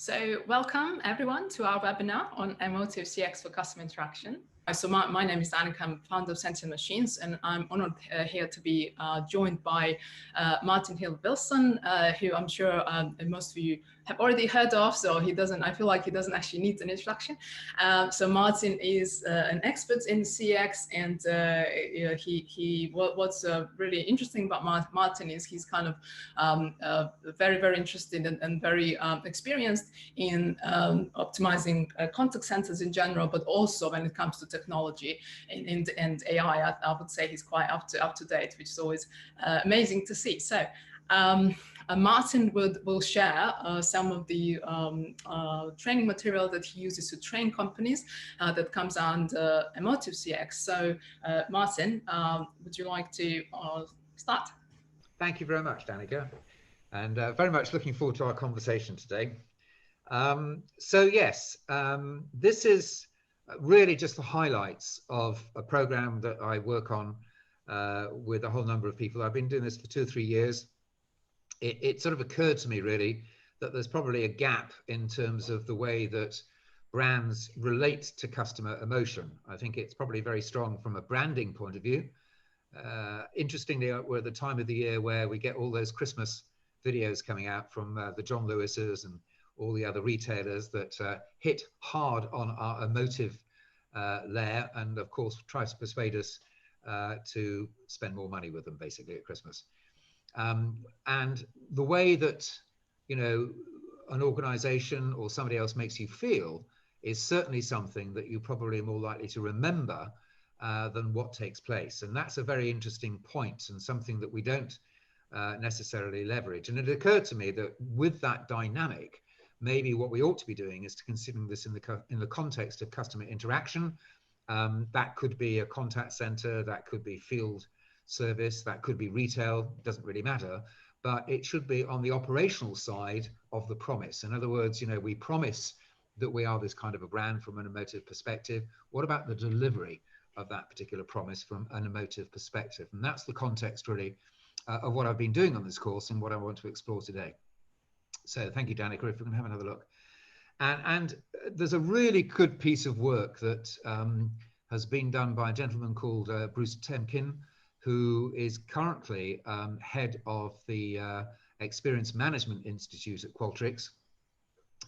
So welcome everyone to our webinar on Emotive CX for customer interaction. So my name is Danica, I'm founder of Sentient Machines, and I'm honored here to be joined by Martin Hill-Wilson, who I'm sure most of you have already heard of, so I feel like he doesn't actually need an introduction. So Martin is an expert in CX, and what's really interesting about Martin is he's kind of very, very interested and very experienced in optimizing contact centers in general, but also when it comes to technology and AI, I would say he's quite up to date, which is always amazing to see. So Martin will share some of the training material that he uses to train companies that comes under Emotive CX. So Martin, would you like to start? Thank you very much, Danica, and very much looking forward to our conversation today. This is really just the highlights of a program that I work on with a whole number of people. I've been doing this for 2 or 3 years. It sort of occurred to me really that there's probably a gap in terms of the way that brands relate to customer emotion. I think it's probably very strong from a branding point of view. Interestingly, we're at the time of the year where we get all those Christmas videos coming out from the John Lewis's and all the other retailers that hit hard on our emotive layer, and of course try to persuade us to spend more money with them basically at Christmas. And the way that, you know, an organization or somebody else makes you feel is certainly something that you probably are more likely to remember than what takes place. And that's a very interesting point and something that we don't necessarily leverage. And it occurred to me that with that dynamic, maybe what we ought to be doing is to consider this in the context of customer interaction. That could be a contact center, that could be field service, that could be retail, doesn't really matter, but it should be on the operational side of the promise. In other words, you know, we promise that we are this kind of a brand from an emotive perspective. What about the delivery of that particular promise from an emotive perspective? And that's the context really of what I've been doing on this course and what I want to explore today. So thank you, Danica, if we can have another look. And there's a really good piece of work that has been done by a gentleman called Bruce Temkin, who is currently head of the Experience Management Institute at Qualtrics.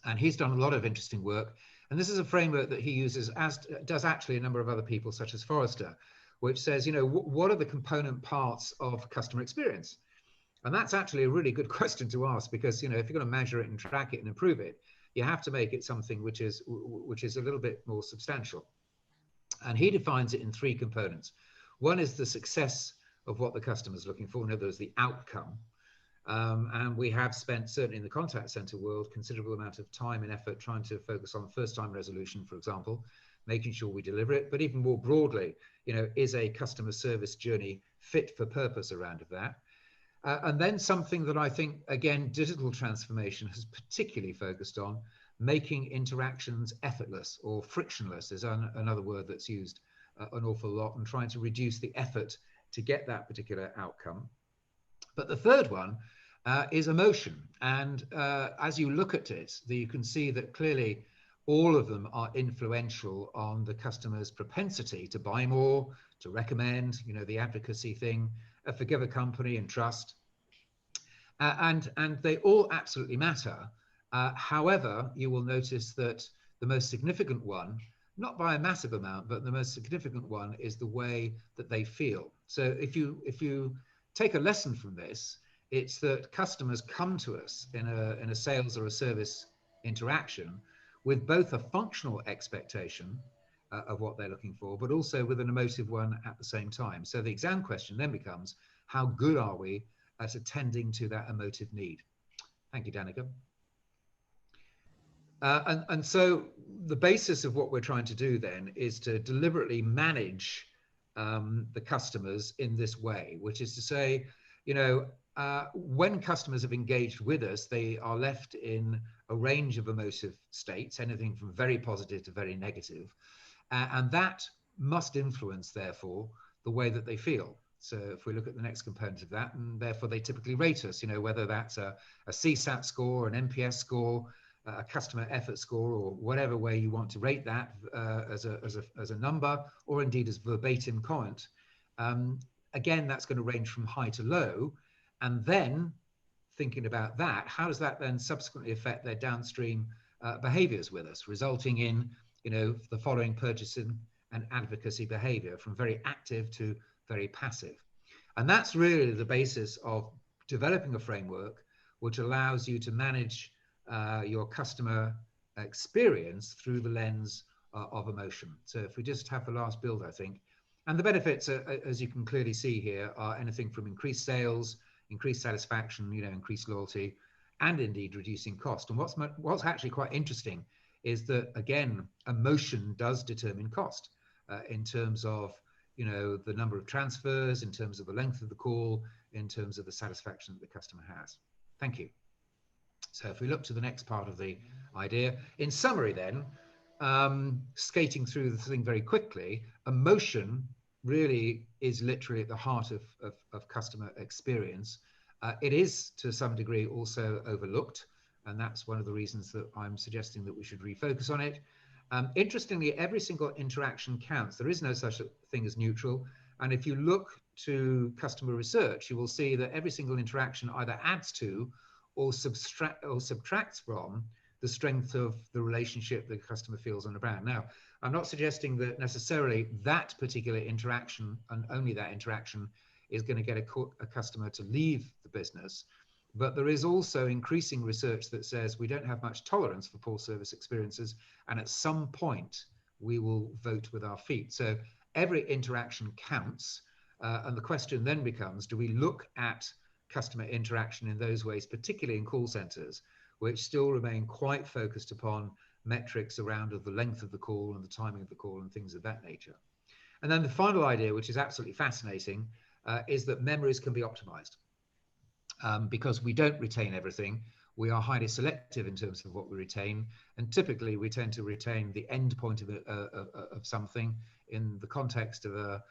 And he's done a lot of interesting work. And this is a framework that he uses, as does actually a number of other people, such as Forrester, which says, you know, what are the component parts of customer experience? And that's actually a really good question to ask, because, you know, if you're going to measure it and track it and improve it, you have to make it something which is a little bit more substantial. And he defines it in 3 components. One is the success of what the customer is looking for, in other words, the outcome. And we have spent, certainly in the contact center world, considerable amount of time and effort trying to focus on first-time resolution, for example, making sure we deliver it. But even more broadly, you know, is a customer service journey fit for purpose around of that? And then something that I think, again, digital transformation has particularly focused on, making interactions effortless or frictionless is another word that's used an awful lot, and trying to reduce the effort to get that particular outcome. But the third one is emotion. And as you look at it, you can see that clearly all of them are influential on the customer's propensity to buy more, to recommend, you know, the advocacy thing, forgive a company and trust. And they all absolutely matter. However, you will notice that the most significant one, not by a massive amount, but the most significant one is the way that they feel. So if you take a lesson from this, it's that customers come to us in a sales or a service interaction with both a functional expectation of what they're looking for, but also with an emotive one at the same time. So the exam question then becomes, how good are we at attending to that emotive need? Thank you, Danica. And so the basis of what we're trying to do then is to deliberately manage the customers in this way, which is to say, you know, when customers have engaged with us, they are left in a range of emotive states, anything from very positive to very negative. And that must influence, therefore, the way that they feel. So if we look at the next component of that, and therefore they typically rate us, you know, whether that's a CSAT score, an NPS score, a customer effort score, or whatever way you want to rate that as a number, or indeed as verbatim comment. Again, that's going to range from high to low. And then thinking about that, how does that then subsequently affect their downstream behaviors with us, resulting in, the following purchasing and advocacy behavior, from very active to very passive. And that's really the basis of developing a framework which allows you to manage your customer experience through the lens of emotion. So if we just have the last build, I think, and the benefits, as you can clearly see here, are anything from increased sales, increased satisfaction, increased loyalty, and indeed reducing cost. And what's actually quite interesting is that, again, emotion does determine cost in terms of, the number of transfers, in terms of the length of the call, in terms of the satisfaction that the customer has. Thank you. So if we look to the next part of the idea, in summary then, skating through the thing very quickly, emotion really is literally at the heart of customer experience. It is to some degree also overlooked, and that's one of the reasons that I'm suggesting that we should refocus on it. Interestingly, every single interaction counts. There is no such thing as neutral. And if you look to customer research, you will see that every single interaction either adds to or subtracts from the strength of the relationship the customer feels on a brand. Now, I'm not suggesting that necessarily that particular interaction, and only that interaction, is going to get a customer to leave the business. But there is also increasing research that says we don't have much tolerance for poor service experiences, and at some point we will vote with our feet. So every interaction counts, and the question then becomes, do we look at customer interaction in those ways, particularly in call centers, which still remain quite focused upon metrics around the length of the call and the timing of the call and things of that nature. And then the final idea, which is absolutely fascinating, is that memories can be optimized. Because we don't retain everything, we are highly selective in terms of what we retain, and typically we tend to retain the end point of something. In the context of a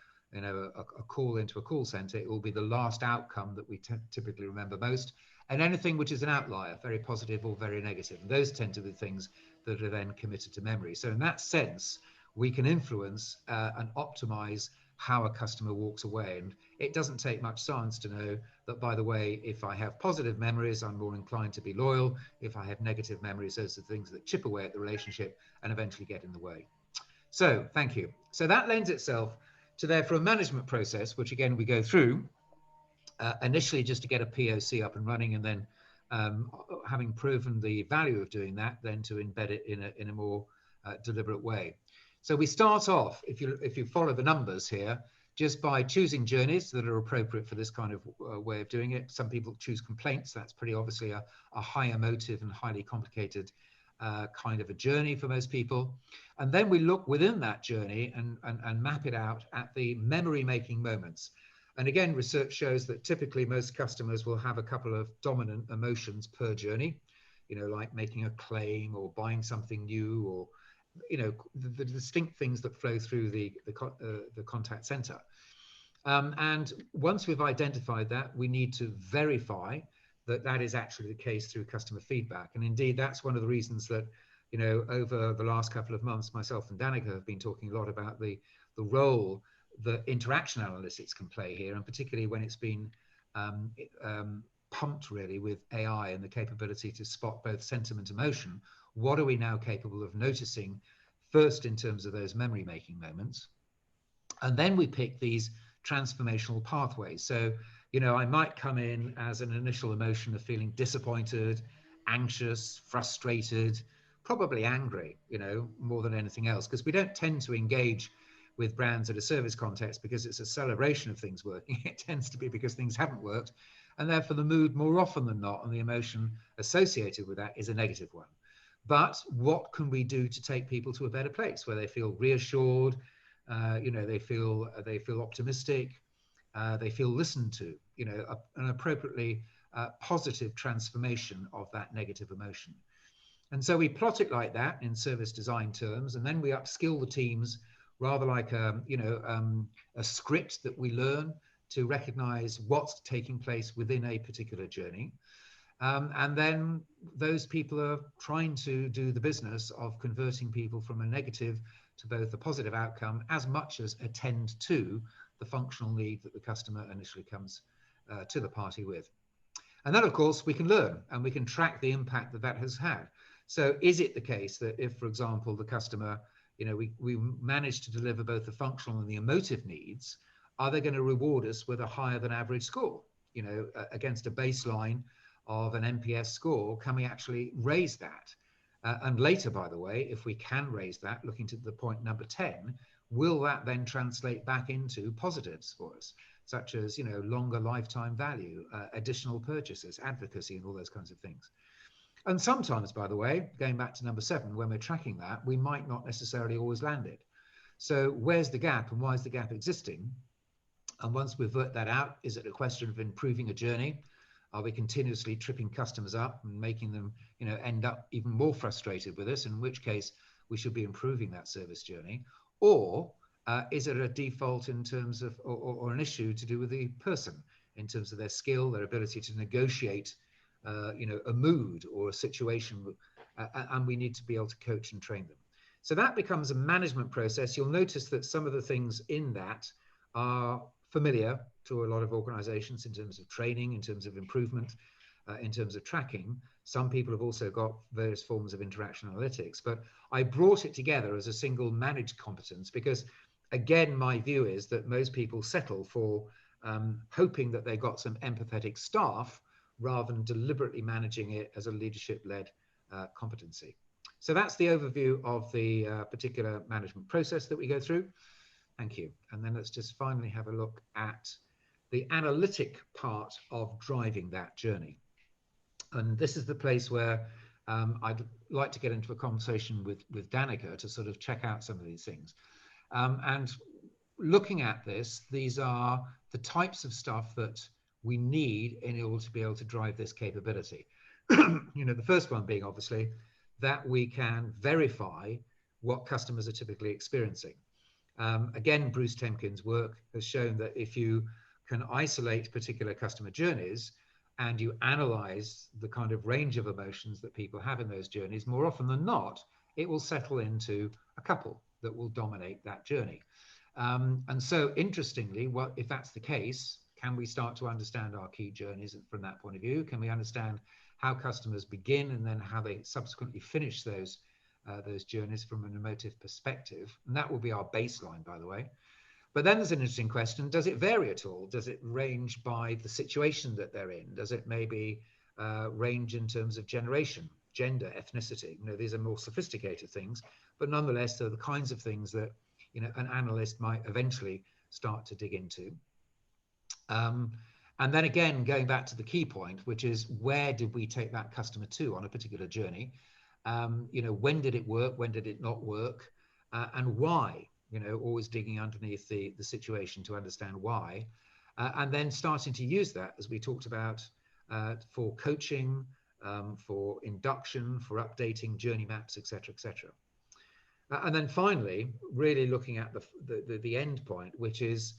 call into a call center, it will be the last outcome that we typically remember most, and anything which is an outlier, very positive or very negative, and those tend to be things that are then committed to memory. So in that sense, we can influence and optimize how a customer walks away. And it doesn't take much science to know that, by the way, if I have positive memories, I'm more inclined to be loyal. If I have negative memories, those are things that chip away at the relationship and eventually get in the way. So thank you. So that lends itself to, therefore, a management process, which again we go through initially just to get a POC up and running, and then having proven the value of doing that, then to embed it in a more deliberate way. So we start off, if you follow the numbers here, just by choosing journeys that are appropriate for this kind of way of doing it. Some people choose complaints. That's pretty obviously a high emotive and highly complicated kind of a journey for most people. And then we look within that journey and map it out at the memory-making moments. And again, research shows that typically most customers will have a couple of dominant emotions per journey, like making a claim or buying something new, or the distinct things that flow through the contact center. And once we've identified that, we need to verify that that is actually the case through customer feedback. And indeed, that's one of the reasons that, over the last couple of months, myself and Danica have been talking a lot about the role that interaction analytics can play here, and particularly when it's been pumped really with AI and the capability to spot both sentiment and emotion. What are we now capable of noticing, first in terms of those memory-making moments? And then we pick these transformational pathways. So, I might come in as an initial emotion of feeling disappointed, anxious, frustrated, probably angry, more than anything else, because we don't tend to engage with brands at a service context because it's a celebration of things working. It tends to be because things haven't worked. And therefore the mood, more often than not, and the emotion associated with that is a negative one. But what can we do to take people to a better place where they feel reassured, they feel optimistic, they feel listened to, an appropriately positive transformation of that negative emotion. And so we plot it like that in service design terms, and then we upskill the teams rather like a script that we learn to recognize what's taking place within a particular journey. And then those people are trying to do the business of converting people from a negative to both a positive outcome, as much as attend to the functional need that the customer initially comes to the party with. And then, of course, we can learn and we can track the impact that that has had. So is it the case that if, for example, the customer, we manage to deliver both the functional and the emotive needs, are they going to reward us with a higher than average score, against a baseline of an NPS score? Can we actually raise that? And later, by the way, if we can raise that, looking to the point number 10, will that then translate back into positives for us, such as, longer lifetime value, additional purchases, advocacy, and all those kinds of things? And sometimes, by the way, going back to number 7, when we're tracking that, we might not necessarily always land it. So where's the gap and why is the gap existing? And once we've worked that out, is it a question of improving a journey? Are we continuously tripping customers up and making them, end up even more frustrated with us, in which case we should be improving that service journey? Or is it a default in terms of, or an issue to do with the person, in terms of their skill, their ability to negotiate, a mood or a situation, and we need to be able to coach and train them. So that becomes a management process. You'll notice that some of the things in that are familiar to a lot of organizations in terms of training, in terms of improvement, in terms of tracking. Some people have also got various forms of interaction analytics, but I brought it together as a single managed competence because, again, my view is that most people settle for hoping that they got some empathetic staff rather than deliberately managing it as a leadership-led competency. So that's the overview of the particular management process that we go through. Thank you. And then let's just finally have a look at the analytic part of driving that journey. And this is the place where I'd like to get into a conversation with Danica to sort of check out some of these things. And looking at this, these are the types of stuff that we need in order to be able to drive this capability. The first one being obviously that we can verify what customers are typically experiencing. Again, Bruce Temkin's work has shown that if you can isolate particular customer journeys and you analyze the kind of range of emotions that people have in those journeys, more often than not, it will settle into a couple that will dominate that journey. And so interestingly, if that's the case, can we start to understand our key journeys from that point of view? Can we understand how customers begin and then how they subsequently finish those journeys from an emotive perspective? And that will be our baseline, by the way. But then there's an interesting question: does it vary at all? Does it range by the situation that they're in? Does it maybe range in terms of generation, gender, ethnicity? These are more sophisticated things, but nonetheless, they're the kinds of things that an analyst might eventually start to dig into. And then again, going back to the key point, which is where did we take that customer to on a particular journey? When did it work? When did it not work? And why? Always digging underneath the situation to understand why. And then starting to use that, as we talked about, for coaching, for induction, for updating journey maps, etc., etc. And then finally, really looking at the end point, which is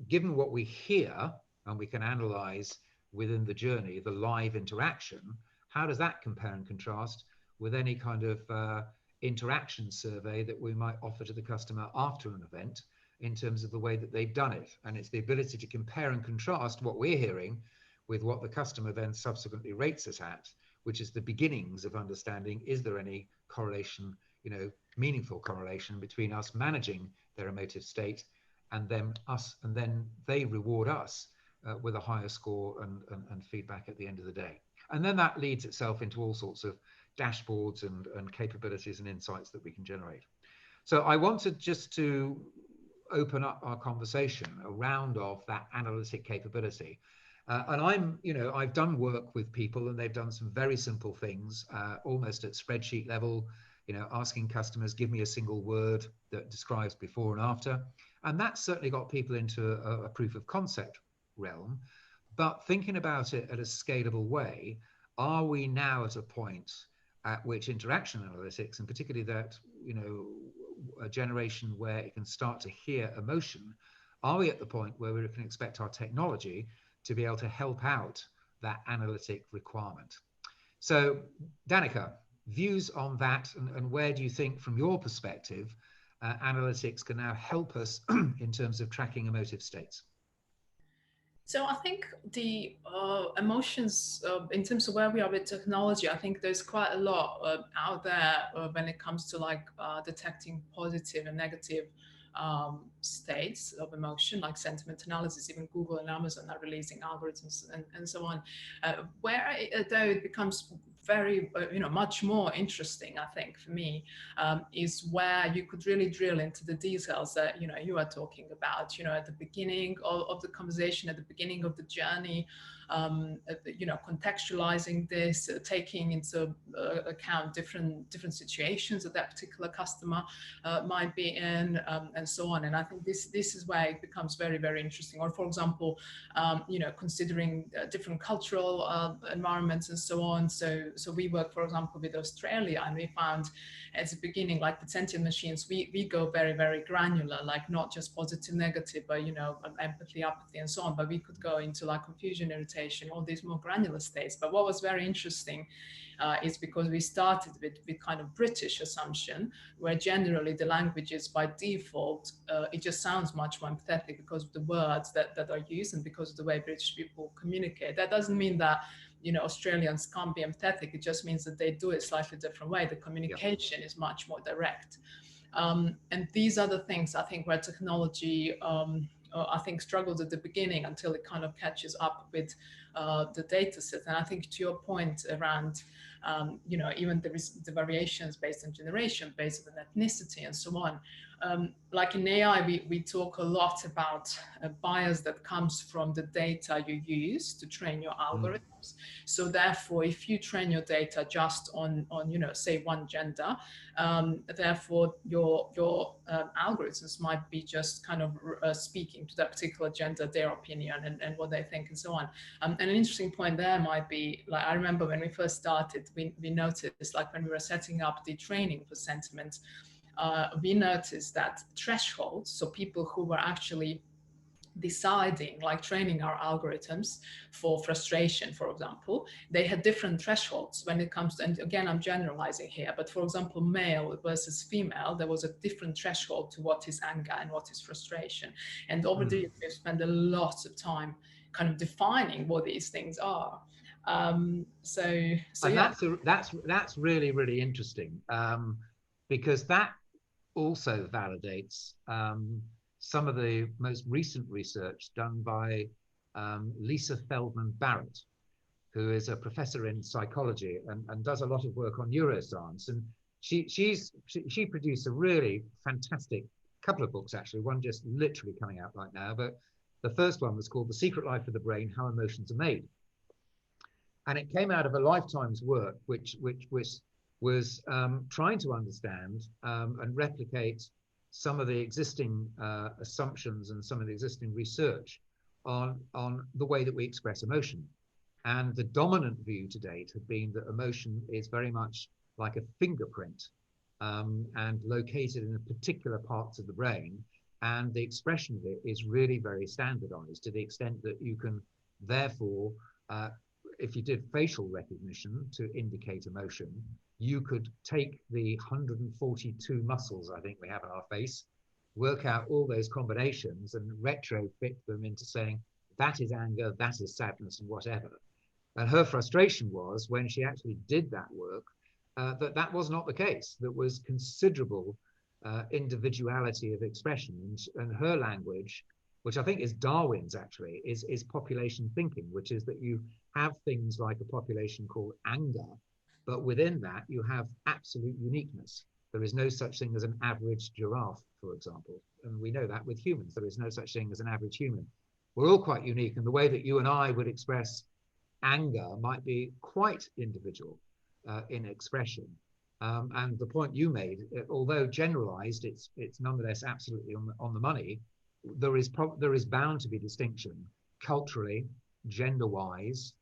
given what we hear and we can analyze within the journey, the live interaction, how does that compare and contrast with any kind of interaction survey that we might offer to the customer after an event in terms of the way that they've done it? And it's the ability to compare and contrast what we're hearing with what the customer then subsequently rates us at, which is the beginnings of understanding, is there any correlation, meaningful correlation between us managing their emotive state and then they reward us with a higher score and feedback at the end of the day. And then that leads itself into all sorts of dashboards and capabilities and insights that we can generate. So I wanted just to open up our conversation around of that analytic capability. And I've done work with people and they've done some very simple things, almost at spreadsheet level, asking customers, give me a single word that describes before and after. And that's certainly got people into a proof of concept realm. But thinking about it at a scalable way, are we now at a point at which interaction analytics, and particularly that, a generation where it can start to hear emotion, are we at the point where we can expect our technology to be able to help out that analytic requirement. So, Danica, views on that, and where do you think, from your perspective, analytics can now help us in terms of tracking emotive states? So I think the emotions, in terms of where we are with technology, I think there's quite a lot out there when it comes to like detecting positive and negative states of emotion, like sentiment analysis. Even Google and Amazon are releasing algorithms and so on. Where though it becomes very, much more interesting, I think, for me, is where you could really drill into the details that, you are talking about, at the beginning of the conversation, at the beginning of the journey, contextualizing this, taking into account different situations that particular customer might be in, and so on. And I think this is where it becomes very, very interesting. Or, for example, considering different cultural environments and so on. So we work, for example, with Australia, and we found at the beginning, like the Sentient machines, we go very, very granular, like not just positive, negative, but empathy, apathy, and so on. But we could go into like confusion, irritation, all these more granular states. But what was very interesting is because we started with kind of British assumption, where generally the language is by default, it just sounds much more empathetic because of the words that are used and because of the way British people communicate. That doesn't mean that Australians can't be empathetic. It just means that they do it slightly different way. The communication is much more direct. And these are the things, I think, where technology, I think, struggles at the beginning until it kind of catches up with the data set. And I think, to your point around, even there is the variations based on generation, based on ethnicity, and so on. Like in AI, we talk a lot about a bias that comes from the data you use to train your algorithms. So therefore, if you train your data just on say one gender, therefore your algorithms might be just kind of speaking to that particular gender, their opinion and what they think and so on. And an interesting point there might be, like, I remember when we first started, we noticed, like, when we were setting up the training for sentiment, we noticed that thresholds, so people who were actually deciding, like training our algorithms for frustration, for example, they had different thresholds when it comes to, and again, I'm generalizing here, but for example, male versus female, there was a different threshold to what is anger and what is frustration. And over the years, we've spent a lot of time kind of defining what these things are. So And yeah. that's really, really interesting, because that also validates some of the most recent research done by Lisa Feldman Barrett, who is a professor in psychology and does a lot of work on neuroscience. And she produced a really fantastic couple of books, actually, one just literally coming out right now. But the first one was called The Secret Life of the Brain, How Emotions Are Made. And it came out of a lifetime's work, which was trying to understand and replicate some of the existing assumptions and some of the existing research on the way that we express emotion. And the dominant view to date had been that emotion is very much like a fingerprint and located in particular parts of the brain. And the expression of it is really very standardized, to the extent that you can therefore, if you did facial recognition to indicate emotion, you could take the 142 muscles I think we have in our face, work out all those combinations and retrofit them into saying that is anger, that is sadness, and whatever. And her frustration was, when she actually did that work, that was not the case. There was considerable individuality of expression. And her language, which I think is Darwin's actually, is population thinking, which is that you have things like a population called anger, but within that you have absolute uniqueness. There is no such thing as an average giraffe, for example. And we know that with humans, there is no such thing as an average human. We're all quite unique, and the way that you and I would express anger might be quite individual in expression. And the point you made, although generalized, it's nonetheless absolutely on the money. There is bound to be distinction culturally, gender-wise,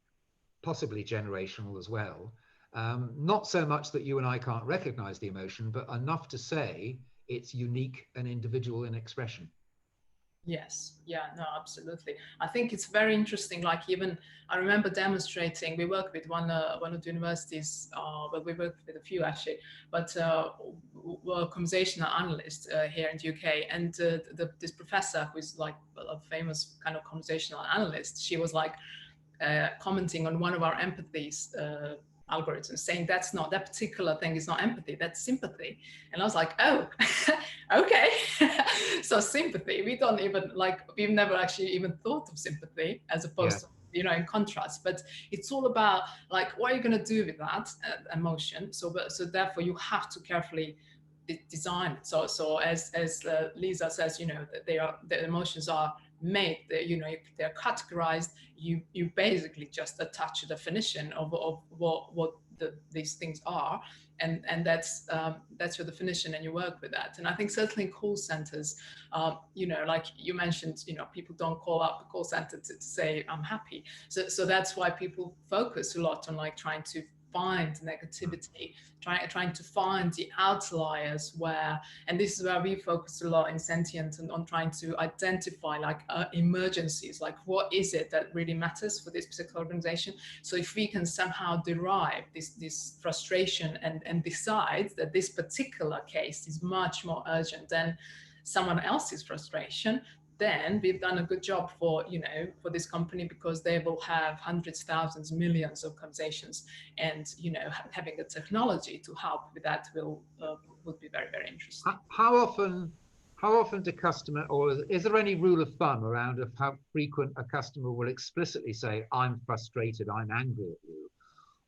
possibly generational as well. Not so much that you and I can't recognize the emotion, but enough to say it's unique and individual in expression. Yes, yeah, no, absolutely. I think it's very interesting. Like, even I remember demonstrating. We work with one of the universities. Well, we work with a few actually, but we're a conversational analyst here in the UK, and this professor, who is like a famous kind of conversational analyst, she was like commenting on one of our empathies algorithms, saying that's not, that particular thing is not empathy, that's sympathy. And I was like, oh, okay. So sympathy, we don't even like, we've never actually even thought of sympathy as Yeah. opposed to, you know, in contrast. But it's all about like, what are you going to do with that emotion? So therefore you have to carefully design it. So as Lisa says, you know, that the emotions are made, you know, they're categorized. You basically just attach a definition of what these things are, and that's your definition, and you work with that. And I think certainly in call centers, you know, like you mentioned, you know, people don't call up the call center to say I'm happy. So that's why people focus a lot on like trying to find negativity, trying to find the outliers where, and this is where we focus a lot in Sentient, and on trying to identify like emergencies, like what is it that really matters for this particular organization. So if we can somehow derive this frustration and decide that this particular case is much more urgent than someone else's frustration, then we've done a good job for, you know, for this company, because they will have hundreds, thousands, millions of conversations, and, you know, having the technology to help with that would be very, very interesting. How often do customer, or is there any rule of thumb around of how frequent a customer will explicitly say, I'm frustrated, I'm angry at you?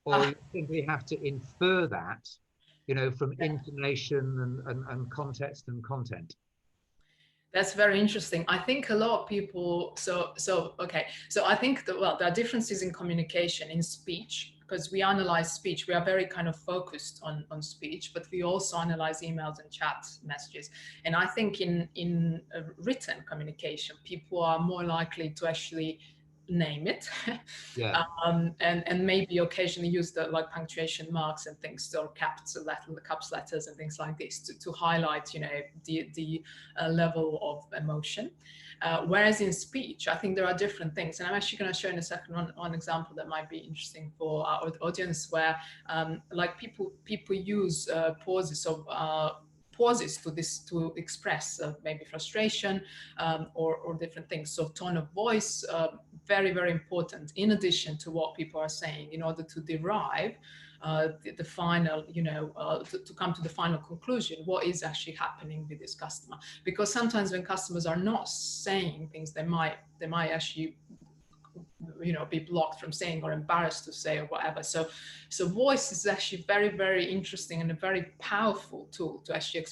Or you simply have to infer that, you know, from intonation and context and content? That's very interesting. I think a lot of people, okay. So I think that, well, there are differences in communication, in speech, because we analyze speech. We are very kind of focused on speech, but we also analyze emails and chat messages. And I think in written communication, people are more likely to actually name it. Yeah. And maybe occasionally use the like punctuation marks and things, or caps letters and things like this to highlight, you know, the level of emotion. Whereas in speech, I think there are different things, and I'm actually going to show in a second one example that might be interesting for our audience, where like people use pauses of pauses to express maybe frustration, or different things. So tone of voice, very, very important, in addition to what people are saying, in order to derive the final, you know, to come to the final conclusion, what is actually happening with this customer. Because sometimes when customers are not saying things, they might actually, you know, be blocked from saying, or embarrassed to say, or whatever. So voice is actually very, very interesting and a very powerful tool to actually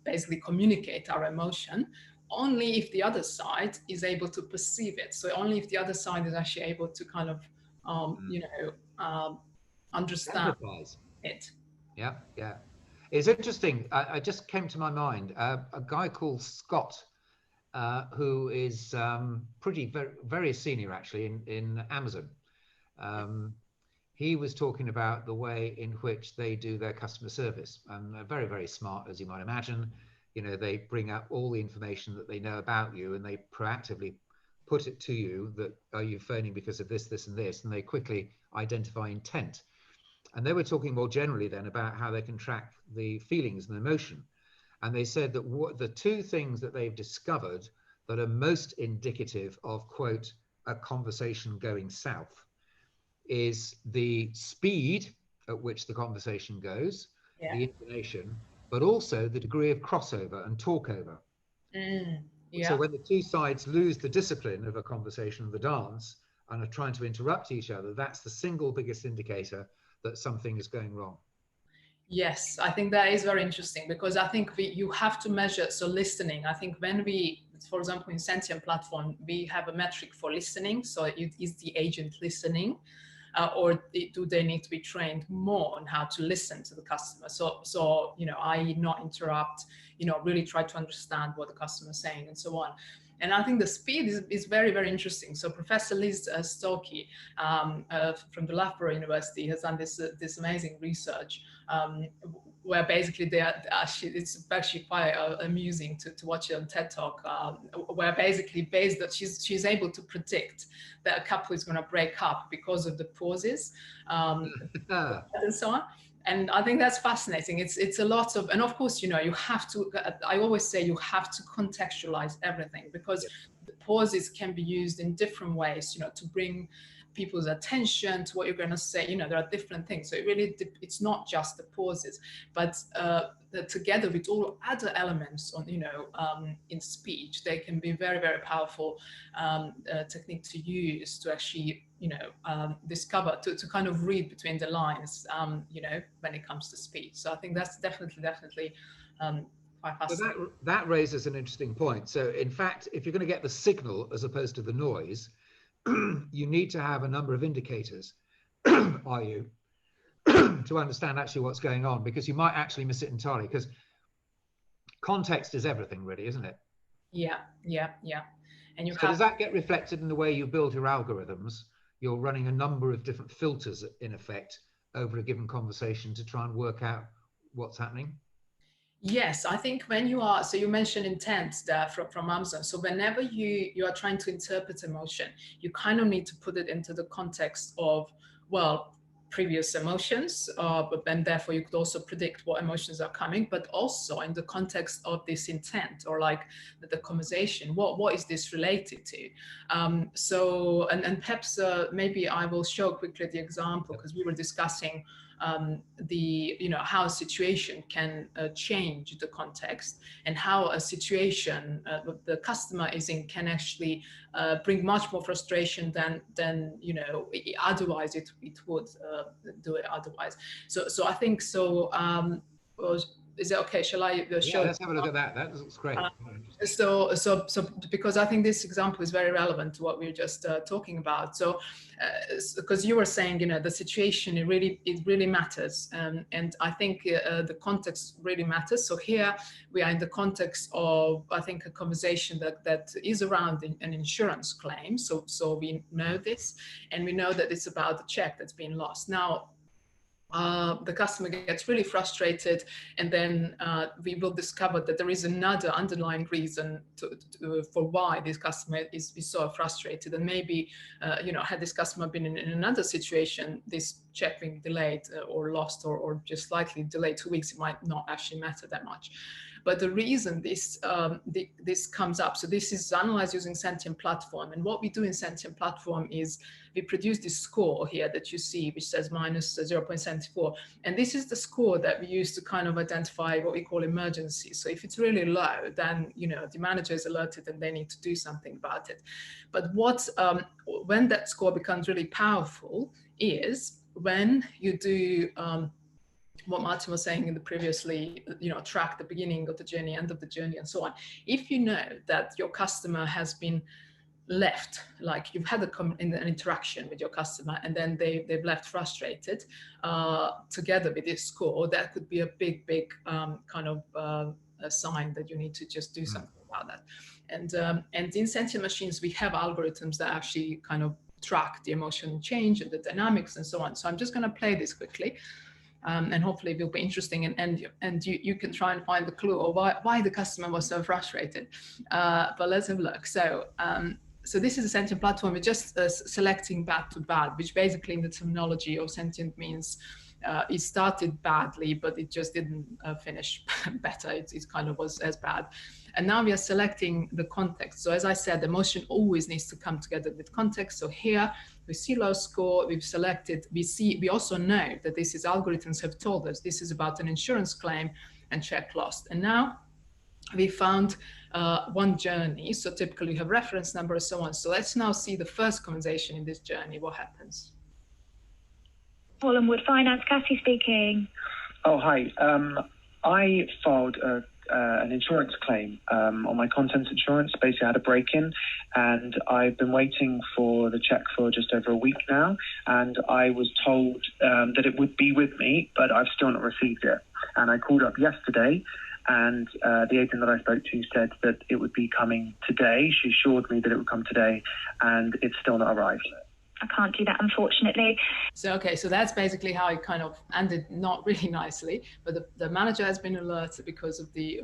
basically communicate our emotion, only if the other side is able to perceive it. So only if the other side is actually able to kind of you know, understand Empathize. it. Yeah, yeah. It's interesting. I just came to my mind a guy called Scott, who is very senior actually in Amazon. Um, he was talking about the way in which they do their customer service, and they're very, very smart, as you might imagine. You know, they bring up all the information that they know about you, and they proactively put it to you that, are you phoning because of this, this, and this, and they quickly identify intent. And they were talking more generally then about how they can track the feelings and emotion. And they said that what the two things that they've discovered that are most indicative of, quote, a conversation going south is the speed at which the conversation goes, Yeah. the intonation, but also the degree of crossover and talkover. So Yeah. when the two sides lose the discipline of a conversation, the dance, and are trying to interrupt each other, that's the single biggest indicator that something is going wrong. Yes, I think that is very interesting, because I think you have to measure. So listening, I think when we, for example, in Sentient platform, we have a metric for listening. So is the agent listening, or do they need to be trained more on how to listen to the customer? So you know, I not interrupt, you know, really try to understand what the customer is saying, and so on. And I think the speed is very, very interesting. So Professor Liz Stokey from the Loughborough University has done this amazing research where basically it's actually quite amusing to watch it on TED Talk, where basically based that she's able to predict that a couple is going to break up because of the pauses and so on. And I think that's fascinating. It's a lot of, and of course, you have to, I always say you have to contextualize everything, because the pauses can be used in different ways, to bring people's attention to what you're going to say. There are different things. So it's not just the pauses, but together with all other elements on, in speech, they can be very, very powerful technique to use to actually, discover, to kind of read between the lines, when it comes to speech. So I think that's definitely quite fascinating. So that raises an interesting point. So in fact, if you're going to get the signal as opposed to the noise, you need to have a number of indicators, to understand actually what's going on, because you might actually miss it entirely, because context is everything, really, isn't it? Yeah. And does that get reflected in the way you build your algorithms? You're running a number of different filters, in effect, over a given conversation to try and work out what's happening? Yes, I think when you are, so you mentioned intent there from Amazon. So whenever you are trying to interpret emotion, you kind of need to put it into the context of, well, previous emotions, but then therefore you could also predict what emotions are coming, but also in the context of this intent, or like the conversation, what is this related to? So, and perhaps maybe I will show quickly the example, because we were discussing how a situation can change the context, and how a situation the customer is in can actually bring much more frustration than otherwise it would do it otherwise. So I think so. Is it okay? Shall I show? Yeah, let's have a look at that. That looks great. So because I think this example is very relevant to what we were just talking about. So because you were saying, the situation, it really matters, and I think the context really matters. So here we are in the context of, I think, a conversation that is around an insurance claim. So we know this, and we know that it's about the check that's been lost. Now, the customer gets really frustrated, and then we will discover that there is another underlying reason for why this customer is so frustrated. And maybe, had this customer been in another situation, this check being delayed or lost, or just slightly delayed 2 weeks, it might not actually matter that much. But the reason this comes up, so this is analyzed using Sentient platform. And what we do in Sentient platform is we produce this score here that you see, which says minus 0.74. And this is the score that we use to kind of identify what we call emergency. So if it's really low, then, the manager is alerted and they need to do something about it. But when that score becomes really powerful is when you do what Martin was saying in the previously, track the beginning of the journey, end of the journey, and so on. If you know that your customer has been left, like you've had an interaction with your customer, and then they've left frustrated, together with this score, that could be a big kind of a sign that you need to just do something about that. And in Sentient machines, we have algorithms that actually kind of track the emotional change and the dynamics and so on. So I'm just going to play this quickly. And hopefully it will be interesting, and you can try and find the clue of why the customer was so frustrated. But let's have a look. So this is a Sentient platform. We're just selecting bad to bad, which basically in the terminology of Sentient means it started badly, but it just didn't finish better. It kind of was as bad. And now we are selecting the context. So as I said, emotion always needs to come together with context. So here we see low score, we've selected, we also know that this is, algorithms have told us this is about an insurance claim and check lost. And now we found one journey. So typically you have reference number and so on. So let's now see the first conversation in this journey. What happens? Wood Finance, Cassie speaking. Oh, hi. I filed an insurance claim on my contents insurance. Basically, I had a break-in, and I've been waiting for the check for just over a week now, and I was told that it would be with me, but I've still not received it. And I called up yesterday, and the agent that I spoke to said that it would be coming today. She assured me that it would come today, and it's still not arrived. I can't do that, unfortunately. So, okay, so that's basically how it kind of ended, not really nicely, but the manager has been alerted because of the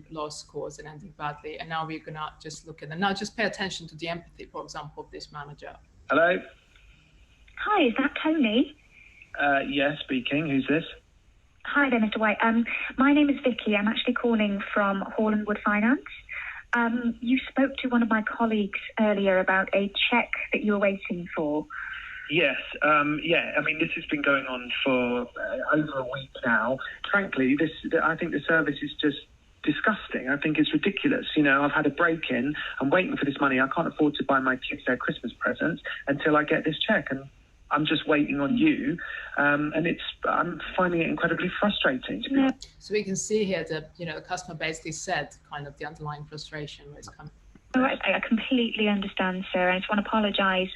low scores and ending badly. And now we're gonna just look at them. Now just pay attention to the empathy, for example, of this manager. Hello? Hi, is that Tony? Yes, speaking. Who's this? Hi there, Mr. White. My name is Vicky. I'm actually calling from Hall & Wood Finance. You spoke to one of my colleagues earlier about a check that you were waiting for. Yes, yeah. I mean, this has been going on for over a week now. Frankly, I think the service is just disgusting. I think it's ridiculous. You know, I've had a break-in. I'm waiting for this money. I can't afford to buy my kids their Christmas presents until I get this check, and I'm just waiting on you. And I'm finding it incredibly frustrating. To be honest. So we can see here that, the customer basically said kind of the underlying frustration where it's coming. I completely understand, sir. I just want to apologise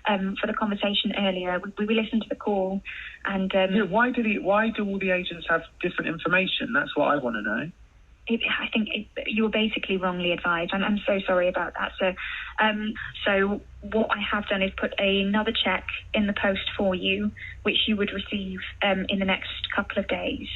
for the conversation earlier. We listened to the call, and yeah, why do all the agents have different information? That's what I want to know. I think you were basically wrongly advised. I'm so sorry about that, sir. So what I have done is put another check in the post for you, which you would receive in the next couple of days.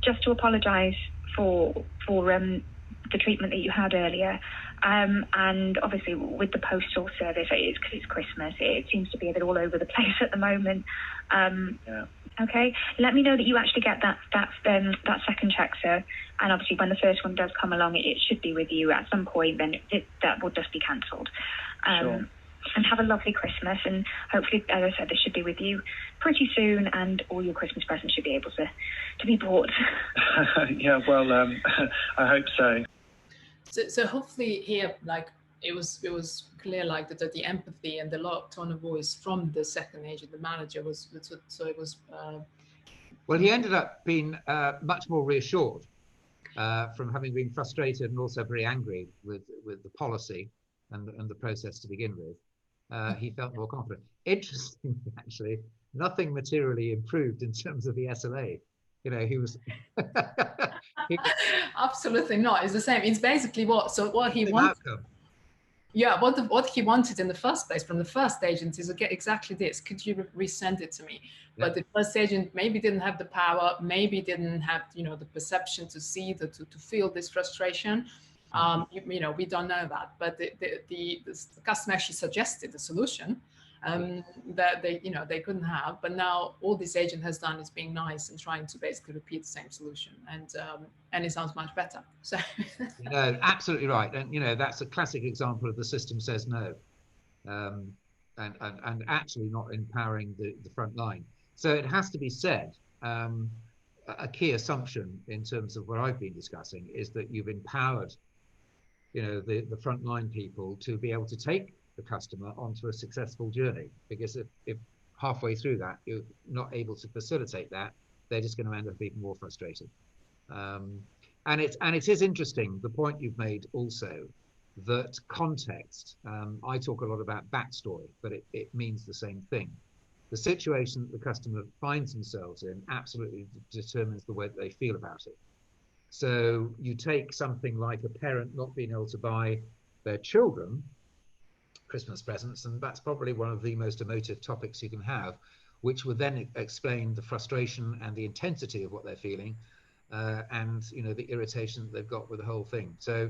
Just to apologise for the treatment that you had earlier. And obviously with the postal service, it's because it's Christmas. It seems to be a bit all over the place at the moment. Yeah. Okay, let me know that you actually get that second check, sir. And obviously, when the first one does come along, it should be with you at some point. Then that will just be cancelled. Sure. And have a lovely Christmas. And hopefully, as I said, this should be with you pretty soon, and all your Christmas presents should be able to be bought. Yeah, well, I hope so. So hopefully here, like it was clear, like that the empathy and the low tone of voice from the second agent, the manager, was so it was. Well, he ended up being much more reassured from having been frustrated and also very angry with the policy and the process to begin with. He felt more confident. Interestingly, actually, nothing materially improved in terms of the SLA. He was. Absolutely not. It's the same. It's basically what he wanted. Outcome. Yeah, what he wanted in the first place from the first agent is exactly this. Could you resend it to me? Yeah. But the first agent maybe didn't have the power, maybe didn't have the perception to see to feel this frustration. We don't know that. But the customer actually suggested a solution that they couldn't have. But now all this agent has done is being nice and trying to basically repeat the same solution, and it sounds much better. So absolutely right. And that's a classic example of the system says no, and actually not empowering the front line. So it has to be said, a key assumption in terms of what I've been discussing is that you've empowered the frontline people to be able to take the customer onto a successful journey, because if halfway through that you're not able to facilitate that, they're just going to end up being more frustrated. And it is interesting, the point you've made also, that context, I talk a lot about backstory, but it means the same thing. The situation that the customer finds themselves in absolutely determines the way that they feel about it. So you take something like a parent not being able to buy their children Christmas presents, and that's probably one of the most emotive topics you can have, which would then explain the frustration and the intensity of what they're feeling, and the irritation that they've got with the whole thing. So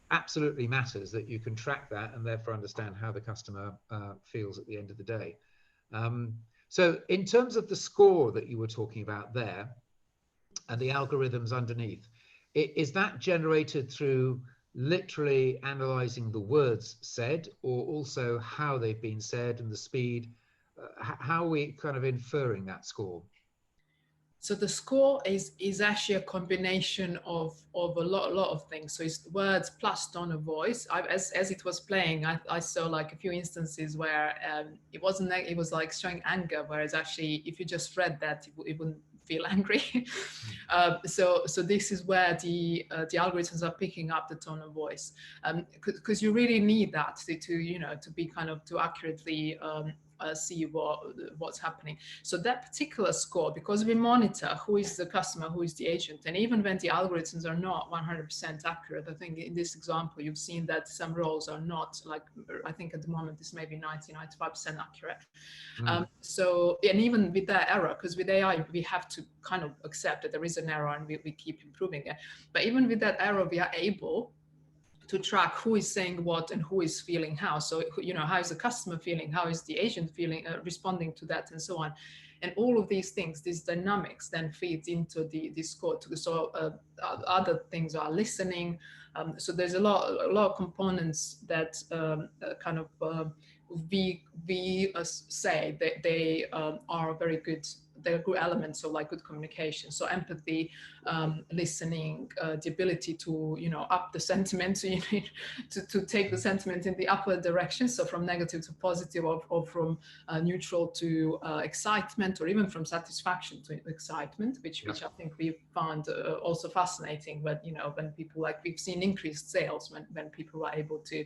absolutely matters that you can track that and therefore understand how the customer feels at the end of the day. So in terms of the score that you were talking about there and the algorithms underneath, is that generated through literally analyzing the words said, or also how they've been said and the speed? How are we kind of inferring that score? So the score is actually a combination of a lot of things. So it's words plus tone of voice. As it was playing, I saw like a few instances where it was like showing anger, whereas actually if you just read that, it wouldn't feel angry. So this is where the algorithms are picking up the tone of voice, because you really need that to be kind of to accurately see what's happening. So that particular score, because we monitor who is the customer, who is the agent, and even when the algorithms are not 100% accurate, I think in this example you've seen that some roles are not, like, I think at the moment this may be 95% accurate. So, and even with that error, because with AI we have to kind of accept that there is an error and we keep improving it, but even with that error we are able to track who is saying what and who is feeling how. So, you know, how is the customer feeling, how is the agent feeling, responding to that, and so on. And all of these things, these dynamics, then feeds into the score. So other things are listening. So there's a lot of components that kind of we say that they are very good. They're good elements of like good communication. So empathy, listening, the ability to, you know, up the sentiment. So you need to take the sentiment in the upward direction. So from negative to positive, or from neutral to excitement, or even from satisfaction to excitement, which I think we found also fascinating. But, you know, when people, like, we've seen increased sales when people are able to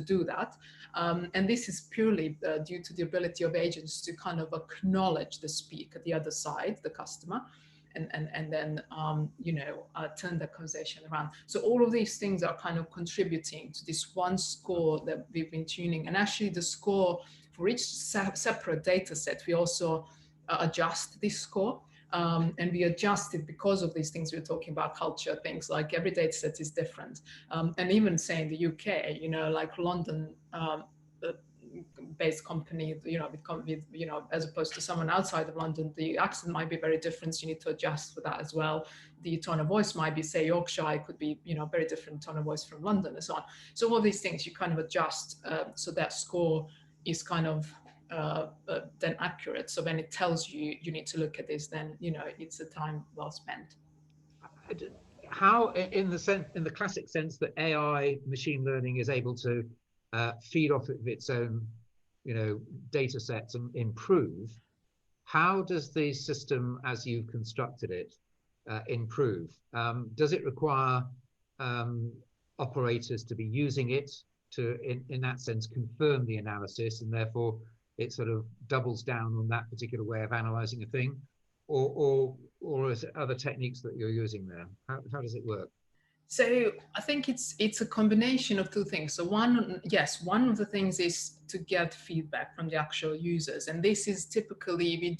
do that. And this is purely due to the ability of agents to kind of acknowledge the speaker, the other side, the customer, and then, you know, turn the conversation around. So all of these things are kind of contributing to this one score that we've been tuning. And actually the score for each separate data set, we also adjust this score. And we adjust it because of these things we're talking about, culture, things like every data set is different. And even say in the UK, you know, like London based company, you know, with, you know, as opposed to someone outside of London, the accent might be very different. So you need to adjust for that as well. The tone of voice might be, say, Yorkshire, it could be, you know, very different tone of voice from London and so on. So all these things you kind of adjust so that score is kind of then accurate. So when it tells you you need to look at this, then, you know, it's a time well spent. How, in the classic sense that AI machine learning is able to feed off of its own, you know, data sets and improve, how does the system as you've constructed it improve? Does it require operators to be using it to, in that sense, confirm the analysis, and therefore it sort of doubles down on that particular way of analyzing a thing? Or is it other techniques that you're using there? How does it work? So I think it's a combination of two things. So one of the things is to get feedback from the actual users. And this is typically, we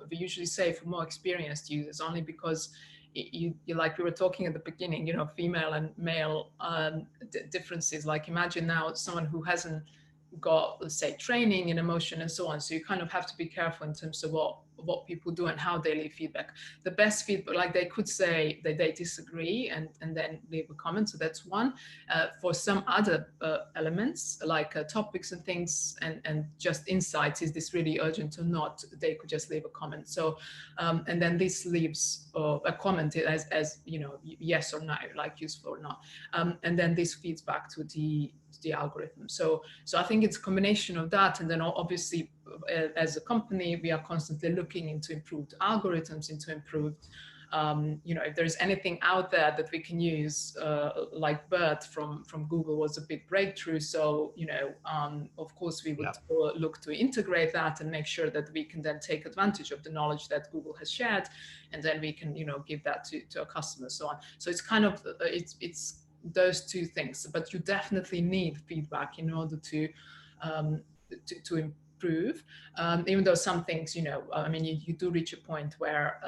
usually say for more experienced users, only because you like we were talking at the beginning, you know, female and male differences. Like imagine now someone who hasn't got, let's say, training in emotion and so on. So you kind of have to be careful in terms of what people do and how they leave feedback. The best feedback, like they could say that they disagree and then leave a comment. So that's one. For some other elements, like topics and things and just insights, is this really urgent or not? They could just leave a comment. So, and then this leaves a comment as, you know, yes or no, like useful or not. And then this feeds back to the algorithm. So I think it's a combination of that. And then obviously, as a company, we are constantly looking into improved algorithms, into improved, you know, if there's anything out there that we can use, like BERT from Google was a big breakthrough. So, you know, of course, we would look to integrate that and make sure that we can then take advantage of the knowledge that Google has shared, and then we can, you know, give that to our customers, so on. So it's kind of, it's those two things, but you definitely need feedback in order to improve, even though some things, you know, I mean, you do reach a point where,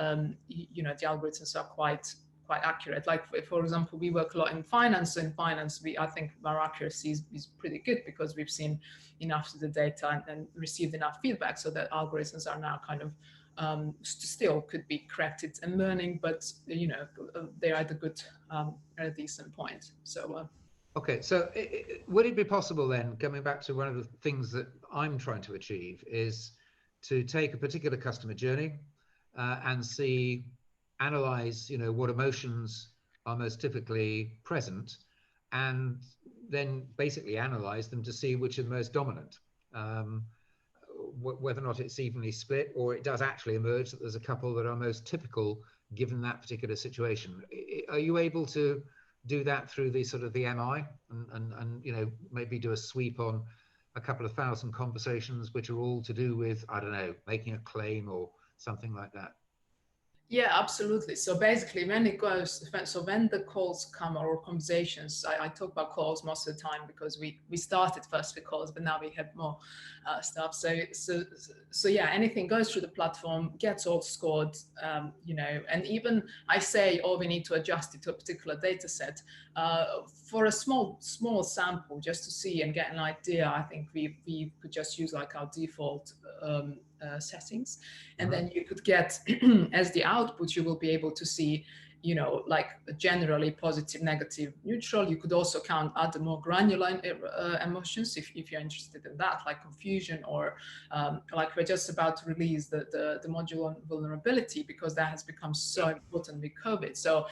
you know, the algorithms are quite accurate. Like, for example, we work a lot in finance. So in finance, I think our accuracy is pretty good because we've seen enough of the data and received enough feedback so that algorithms are now kind of still could be corrected and learning, but, you know, they're at a good, at a decent point. So. Okay, so would it be possible then, coming back to one of the things that I'm trying to achieve, is to take a particular customer journey and analyze, you know, what emotions are most typically present, and then basically analyze them to see which are the most dominant. Whether or not it's evenly split, or it does actually emerge that there's a couple that are most typical given that particular situation. Are you able to do that through the sort of the MI and you know, maybe do a sweep on a couple of thousand conversations which are all to do with, I don't know, making a claim or something like that? Yeah, absolutely. So basically, when it goes, so when the calls come or conversations, I talk about calls most of the time because we started first with calls, but now we have more stuff. So yeah, anything goes through the platform, gets all scored, and even I say, oh, we need to adjust it to a particular data set for a small sample just to see and get an idea. I think we could just use like our default settings, and then you could get as the output you will be able to see like generally positive, negative, neutral. You could also count other more granular emotions if you're interested in that, like confusion, or like we're just about to release the module on vulnerability, because that has become so important with COVID. So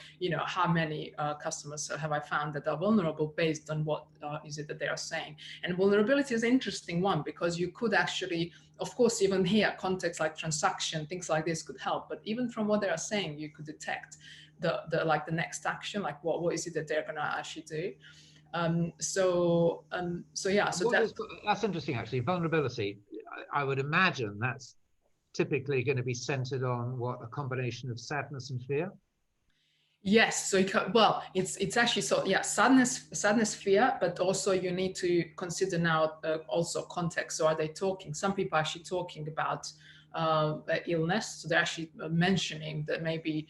how many customers have I found that are vulnerable based on what is it that they are saying. And vulnerability is an interesting one, because you could actually, of course, even here, context like transaction, things like this could help. But even from what they are saying, you could detect the next action, like what is it that they're going to actually do. So yeah. So that's interesting, actually. Vulnerability. I would imagine that's typically going to be centered on what, a combination of sadness and fear. Yes, so it's actually, so yeah, sadness, fear, but also you need to consider now also context. So are they talking? Some people are actually talking about illness, so they're actually mentioning that maybe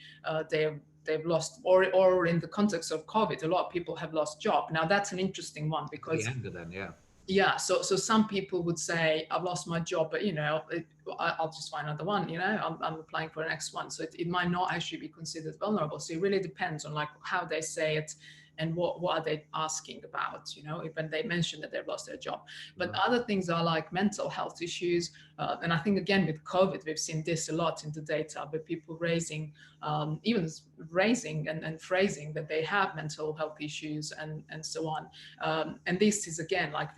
they've lost, or in the context of COVID, a lot of people have lost job. Now that's an interesting one, because the anger then, yeah. Yeah, so some people would say, I've lost my job, but I'll just find another one. I'm applying for the next one. So it might not actually be considered vulnerable. So it really depends on like how they say it and what are they asking about, when they mention that they've lost their job. But other things are like mental health issues. And I think, again, with COVID, we've seen this a lot in the data, but people raising and phrasing that they have mental health issues and so on. And this is, again, like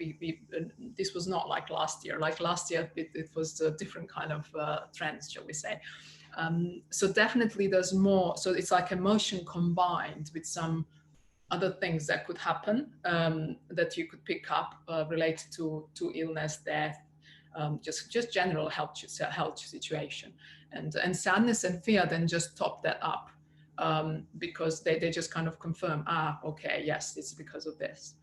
this was not like last year. Like last year, it was a different kind of trends, shall we say. So definitely there's more. So it's like emotion combined with some other things that could happen that you could pick up related to illness, death, just general health situation, and sadness and fear then just top that up, because they just kind of confirm, okay, yes, it's because of this.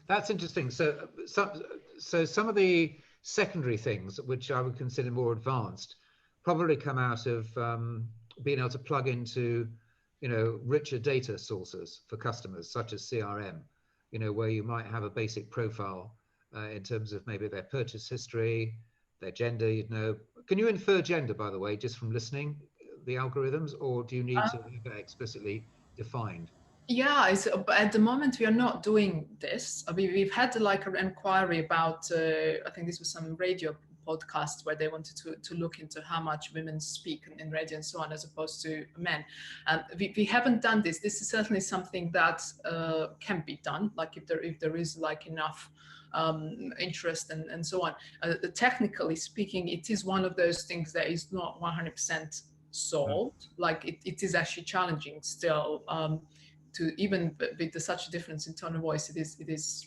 That's interesting. So some of the secondary things, which I would consider more advanced, probably come out of being able to plug into richer data sources for customers, such as CRM, where you might have a basic profile in terms of maybe their purchase history, their gender. Can you infer gender, by the way, just from listening, the algorithms, or do you need to have that explicitly defined? Yeah, at the moment we are not doing this. We've had like an inquiry about, I think this was some radio podcasts where they wanted to look into how much women speak in radio and so on, as opposed to men. We haven't done this. This is certainly something that can be done, like if there is like enough interest and so on. Technically speaking, it is one of those things that is not 100% solved. Like it is actually challenging still. To even with such a difference in tone of voice, it is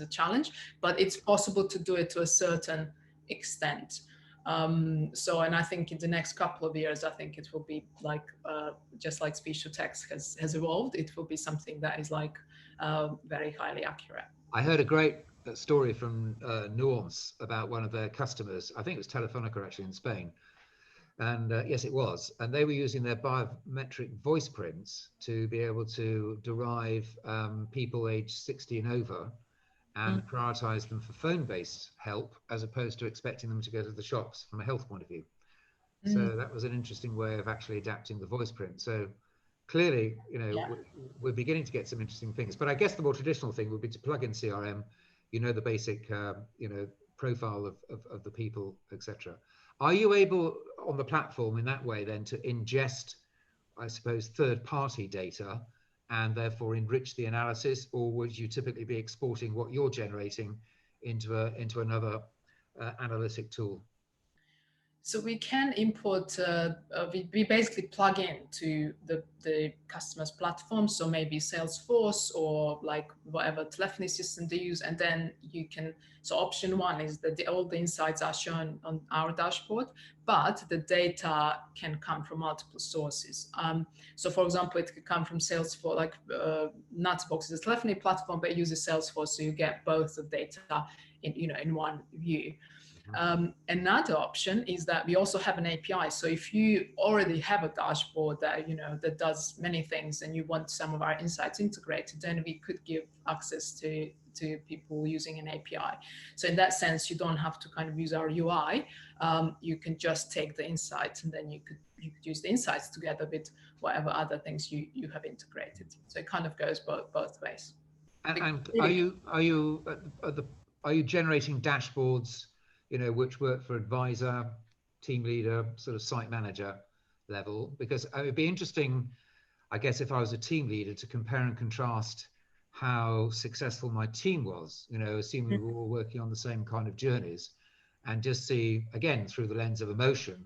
a challenge, but it's possible to do it to a certain extent. And I think in the next couple of years, I think it will be like just like speech to text has evolved. It will be something that is like very highly accurate. I heard a great story from Nuance about one of their customers. I think it was Telefonica, actually, in Spain. And yes, it was. And they were using their biometric voice prints to be able to derive people aged 60 and over and prioritize them for phone-based help, as opposed to expecting them to go to the shops from a health point of view. So that was an interesting way of actually adapting the voice print. So clearly, we're beginning to get some interesting things. But I guess the more traditional thing would be to plug in CRM, the basic, profile of the people, etc. Are you able on the platform in that way then to ingest, I suppose, third-party data and therefore enrich the analysis, or would you typically be exporting what you're generating into another analytic tool? So we can import, we basically plug in to the customer's platform. So maybe Salesforce or like whatever telephony system they use. And then you can, so option one is that all the insights are shown on our dashboard, but the data can come from multiple sources. So for example, it could come from Salesforce, like Nutsbox is a telephony platform, but it uses Salesforce. So you get both the data in one view. Another option is that we also have an API. So if you already have a dashboard that that does many things, and you want some of our insights integrated, then we could give access to people using an API. So in that sense, you don't have to kind of use our UI. You can just take the insights, and then you could use the insights together with whatever other things you have integrated. So it kind of goes both ways. And are you generating dashboards, which work for advisor, team leader, sort of site manager level? Because it would be interesting, I guess, if I was a team leader, to compare and contrast how successful my team was, assuming we were all working on the same kind of journeys, and just see, again, through the lens of emotion,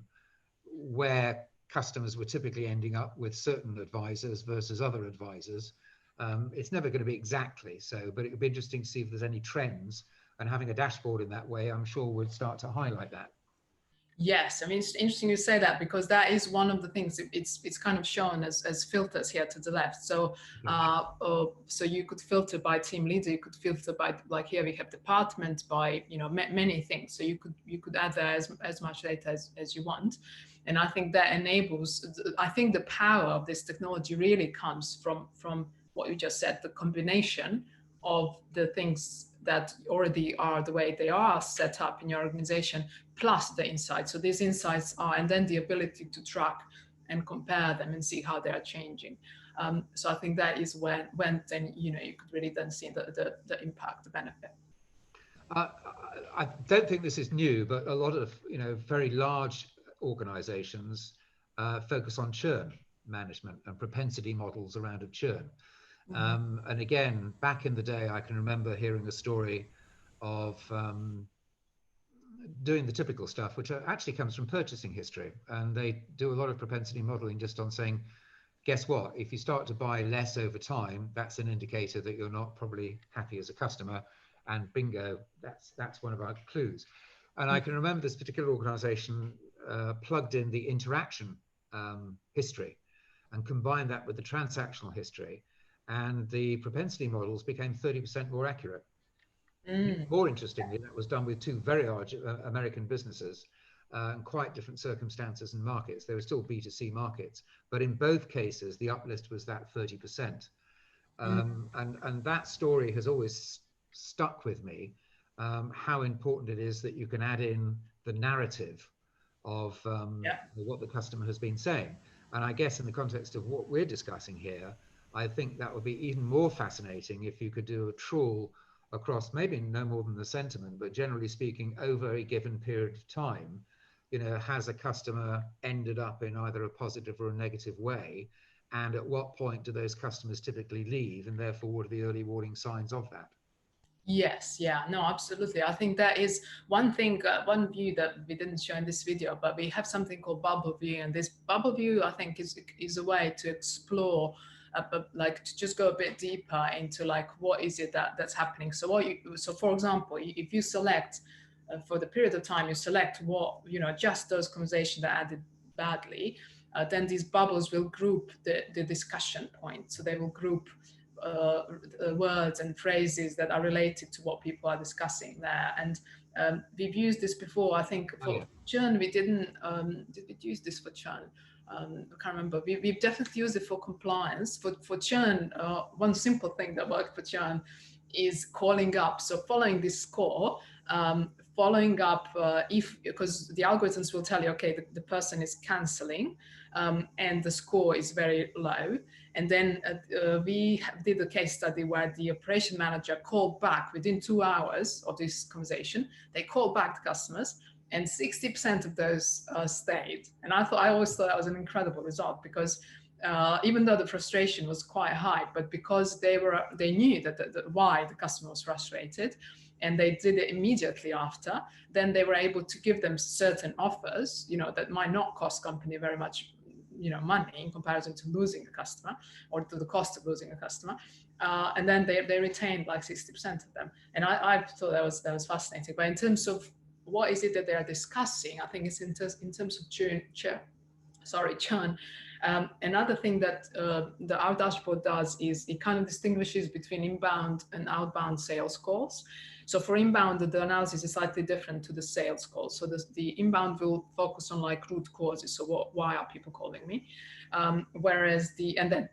where customers were typically ending up with certain advisors versus other advisors. It's never going to be exactly so, but it would be interesting to see if there's any trends, and having a dashboard in that way, I'm sure, would start to highlight that. Yes, I mean, it's interesting you say that, because that is one of the things. It's kind of shown as filters here to the left. So so you could filter by team leader, you could filter by, like here we have department, by many things. So you could add there as much data as you want. And I think that enables, I think the power of this technology really comes from what you just said, the combination of the things that already are the way they are set up in your organization, plus the insights. So these insights are, and then the ability to track and compare them and see how they are changing. So I think that is when then you could really then see the impact, the benefit. I don't think this is new, but a lot of very large organizations focus on churn management and propensity models around a churn. And again, back in the day, I can remember hearing a story of doing the typical stuff, which actually comes from purchasing history. And they do a lot of propensity modeling just on saying, guess what? If you start to buy less over time, that's an indicator that you're not probably happy as a customer. And bingo, that's one of our clues. And I can remember this particular organization plugged in the interaction history and combined that with the transactional history. And the propensity models became 30% more accurate. More interestingly, that was done with two very large American businesses and quite different circumstances and markets. They were still B2C markets, but in both cases, the uplift was that 30%. And that story has always stuck with me, how important it is that you can add in the narrative of what the customer has been saying. And I guess in the context of what we're discussing here, I think that would be even more fascinating if you could do a trawl across maybe no more than the sentiment, but generally speaking, over a given period of time, has a customer ended up in either a positive or a negative way? And at what point do those customers typically leave? And therefore, what are the early warning signs of that? Yes, yeah, no, absolutely. I think that is one thing, one view that we didn't show in this video, but we have something called bubble view. And this bubble view, I think, is a way to explore, like to just go a bit deeper into like, what is it that's happening? So so for example, if you select for the period of time, you select what, just those conversations that ended badly, then these bubbles will group the discussion point. So they will group words and phrases that are related to what people are discussing there. And we've used this before. I think for churn, we didn't, did we use this for churn? I can't remember. We've definitely used it for compliance. For churn, one simple thing that worked for churn is calling up. So following this score, following up because the algorithms will tell you, okay, the person is canceling and the score is very low. And then we did a case study where the operation manager called back within 2 hours of this conversation. They called back the customers, and 60% of those stayed. And I always thought that was an incredible result, because even though the frustration was quite high, but because they knew that why the customer was frustrated, and they did it immediately after, then they were able to give them certain offers, that might not cost company very much, money in comparison to losing a customer or to the cost of losing a customer. And then they retained like 60% of them. And I thought that was fascinating. But in terms of what is it that they are discussing, I think it's in terms of churn. Another thing that our dashboard does is it kind of distinguishes between inbound and outbound sales calls. So for inbound, the analysis is slightly different to the sales call. So the inbound will focus on like root causes. So why are people calling me? Whereas and then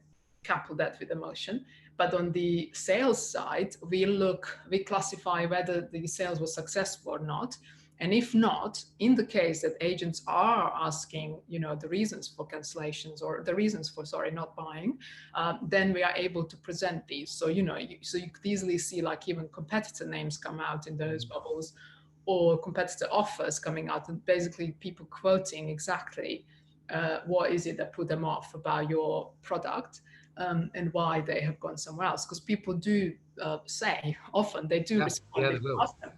couple that with emotion. But on the sales side, we classify whether the sales was successful or not. And if not, in the case that agents are asking, the reasons for cancellations or the reasons for, not buying, then we are able to present these. So, you could easily see like even competitor names come out in those bubbles, or competitor offers coming out, and basically people quoting exactly what is it that put them off about your product, and why they have gone somewhere else. Because people do say often they do respond if you ask them.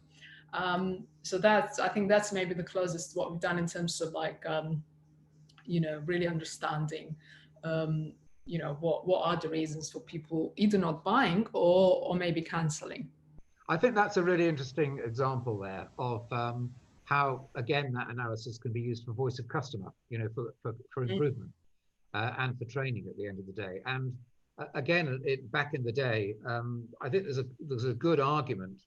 So I think that's maybe the closest to what we've done in terms of like, really understanding, what are the reasons for people either not buying or maybe canceling. I think that's a really interesting example there of how, again, that analysis can be used for voice of customer, for improvement and for training at the end of the day. And again, back in the day, I think there's a good argument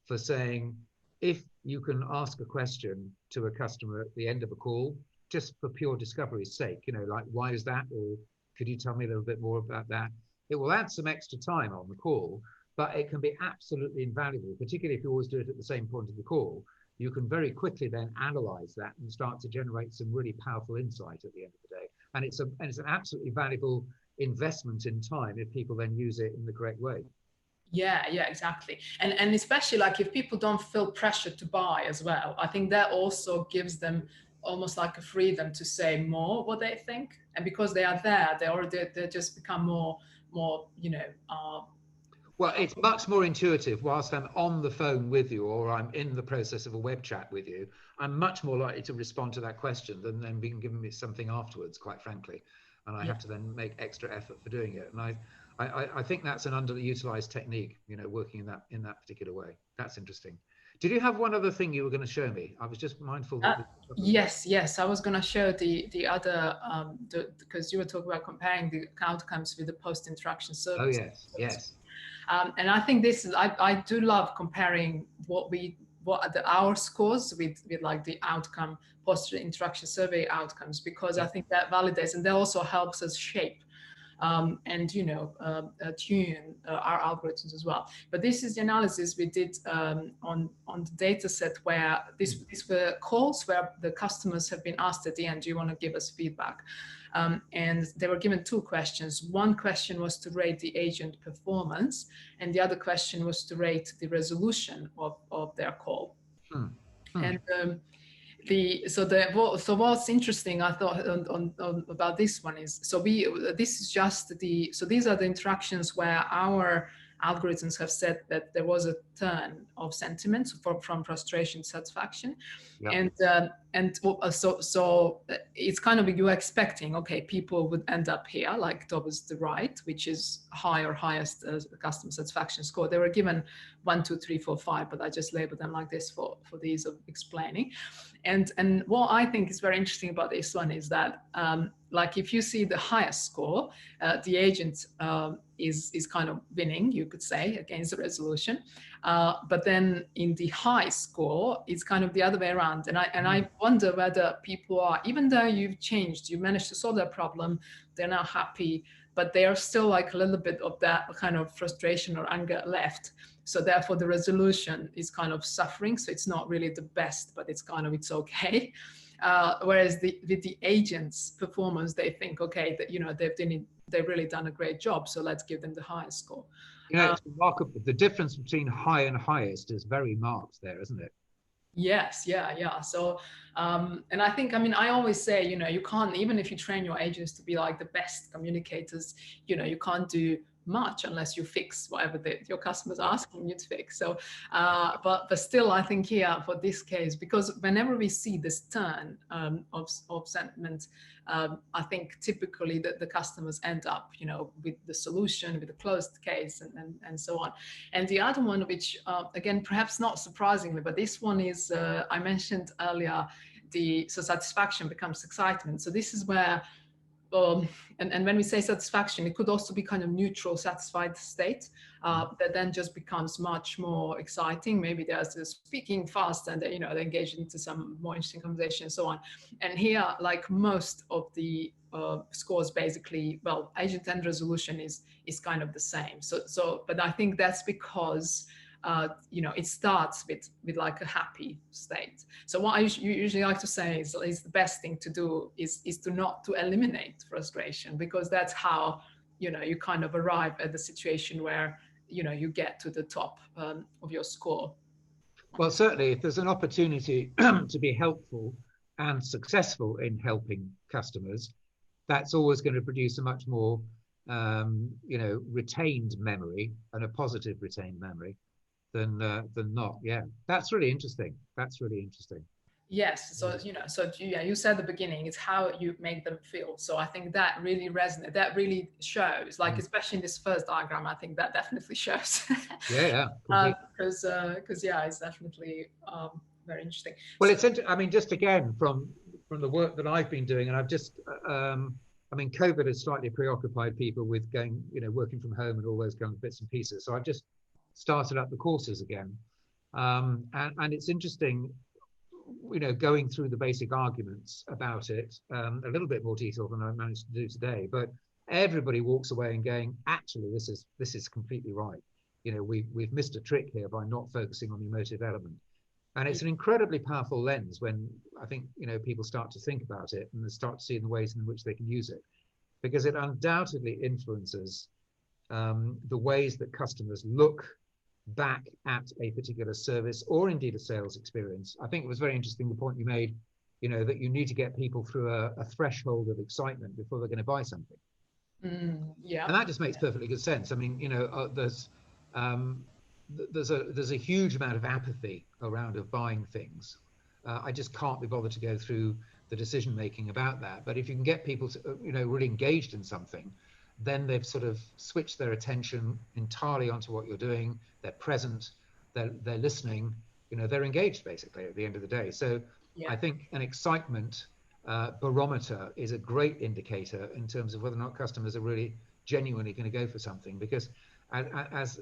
for saying, if you can ask a question to a customer at the end of a call, just for pure discovery's sake, like, why is that? Or could you tell me a little bit more about that? It will add some extra time on the call, but it can be absolutely invaluable, particularly if you always do it at the same point of the call. You can very quickly then analyze that and start to generate some really powerful insight at the end of the day. And it's an absolutely valuable investment in time if people then use it in the correct way. Yeah, exactly. And especially like if people don't feel pressure to buy as well, I think that also gives them almost like a freedom to say more what they think. And because they are there, they just become more, well, it's much more intuitive. Whilst I'm on the phone with you or I'm in the process of a web chat with you, I'm much more likely to respond to that question than then being given me something afterwards, quite frankly. And I have to then make extra effort for doing it. And I think that's an underutilized technique, working in that particular way. That's interesting. Did you have one other thing you were going to show me? I was just mindful that yes, I was going to show the other because you were talking about comparing the outcomes with the post-interaction surveys. Oh yes. And I think this is I do love comparing what are our scores with like the outcome post-interaction survey outcomes, because I think that validates and that also helps us shape and tune our algorithms as well. But this is the analysis we did on the data set where these were calls where the customers have been asked at the end, do you want to give us feedback? And they were given two questions. One question was to rate the agent performance, and the other question was to rate the resolution of their call. And so what's interesting, I thought, on about this one is, these are the interactions where our algorithms have said that there was a turn of sentiment from frustration to satisfaction. And so it's kind of, you're expecting, okay, people would end up here, like towards the right, which is highest customer satisfaction score. They were given 1, 2, 3, 4, 5, but I just labeled them like this for the ease of explaining. And what I think is very interesting about this one is that, like if you see the highest score, the agent is kind of winning, you could say, against the resolution. But then in the high score, it's kind of the other way around. And I wonder whether people are, even though you've changed, you managed to solve their problem, they're now happy, but they are still like a little bit of that kind of frustration or anger left. So therefore the resolution is kind of suffering. So it's not really the best, but it's okay. Whereas with the agent's performance, they think, okay, that they've really done a great job, so let's give them the highest score. It's remarkable. The difference between high and highest is very marked there, isn't it? Yes, yeah. So, and I think, I always say, you can't, even if you train your agents to be like the best communicators, you can't do much unless you fix whatever your customers are asking you to fix. So, but still, I think here for this case, because whenever we see this turn of sentiment, I think typically the customers end up, with the solution, with the closed case, and so on. And the other one, which again, perhaps not surprisingly, but this one is I mentioned earlier, so satisfaction becomes excitement. So this is where. And when we say satisfaction, it could also be kind of neutral, satisfied state that then just becomes much more exciting. Maybe there's the speaking fast and they engage into some more interesting conversation and so on. And here, like most of the scores, basically, well, agent end resolution is kind of the same. So, but I think that's because it starts with like a happy state. So what I usually like to say is the best thing to do is to eliminate frustration, because that's how you kind of arrive at the situation where you get to the top of your score. Well, certainly, if there's an opportunity to be helpful and successful in helping customers, that's always going to produce a much more retained memory, and a positive retained memory than not. Yeah, that's really interesting. Yes. So you said at the beginning, it's how you make them feel. So I think that really resonates. That really shows, like especially in this first diagram, I think that definitely shows. Yeah. Because it's definitely very interesting. Well, I mean, just again from the work that I've been doing, and I've just COVID has slightly preoccupied people with going, working from home and all those kind of bits and pieces. So I've just started up the courses again, and it's interesting, going through the basic arguments about it, a little bit more detail than I managed to do today, but everybody walks away and going, actually, this is completely right. We've missed a trick here by not focusing on the emotive element. And it's an incredibly powerful lens when I think, people start to think about it and they start to see the ways in which they can use it, because it undoubtedly influences the ways that customers look back at a particular service or indeed a sales experience. I think it was very interesting, the point you made, that you need to get people through a threshold of excitement before they're going to buy something. Yeah. And that just makes perfectly good sense. I mean, there's a huge amount of apathy around of buying things. I just can't be bothered to go through the decision making about that. But if you can get people to, really engaged in something, then they've sort of switched their attention entirely onto what you're doing. They're present, they're listening, they're engaged basically at the end of the day. So I think an excitement barometer is a great indicator in terms of whether or not customers are really genuinely going to go for something, because as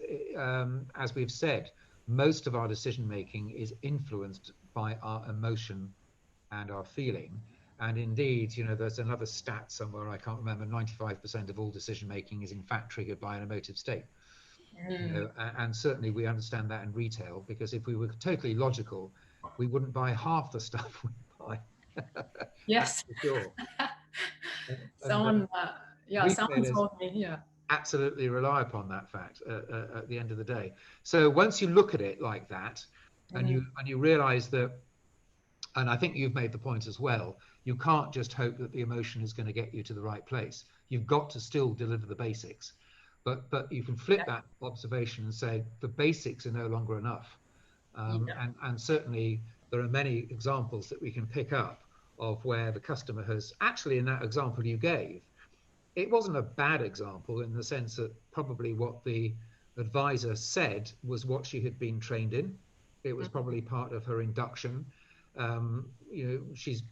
we've said, most of our decision making is influenced by our emotion and our feeling. And indeed, there's another stat somewhere, I can't remember, 95% of all decision making is in fact triggered by an emotive state. And certainly we understand that in retail, because if we were totally logical, we wouldn't buy half the stuff we buy. Yes. That's for sure. Someone told me, absolutely rely upon that fact at the end of the day. So once you look at it like that, and you realize that, and I think you've made the point as well, you can't just hope that the emotion is going to get you to the right place. You've got to still deliver the basics. But you can flip that observation and say the basics are no longer enough. And certainly there are many examples that we can pick up of where the customer has, actually in that example you gave, it wasn't a bad example in the sense that probably what the advisor said was what she had been trained in. It was probably part of her induction. She's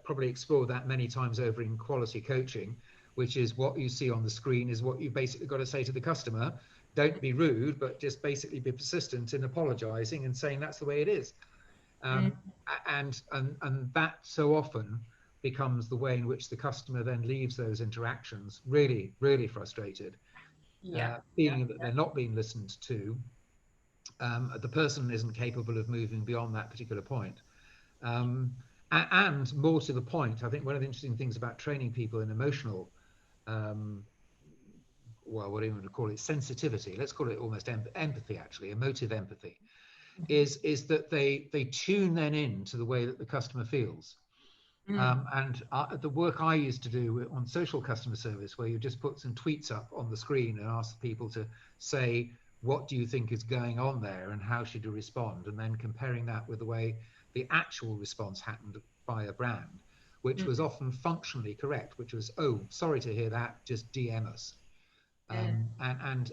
probably explored that many times over in quality coaching, which is what you see on the screen is what you basically got to say to the customer. Don't be rude, but just basically be persistent in apologizing and saying that's the way it is. And that so often becomes the way in which the customer then leaves those interactions really, really frustrated, feeling that they're not being listened to. The person isn't capable of moving beyond that particular point. And more to the point, I think one of the interesting things about training people in emotional, what do you want to call it, sensitivity, let's call it almost empathy, actually, emotive empathy, is that they tune then in to the way that the customer feels. And the work I used to do on social customer service, where you just put some tweets up on the screen and ask people to say, what do you think is going on there and how should you respond? And then comparing that with the way the actual response happened by a brand, which was often functionally correct, which was, oh, sorry to hear that, just DM us. And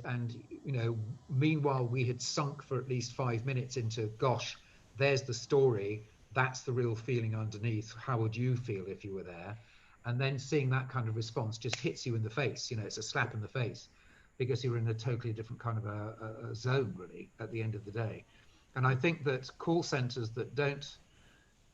you know, meanwhile we had sunk for at least 5 minutes into, gosh, there's the story, that's the real feeling underneath, how would you feel if you were there? And then seeing that kind of response just hits you in the face. You know, it's a slap in the face, because you're in a totally different kind of a zone, really, at the end of the day. And I think that call centers that don't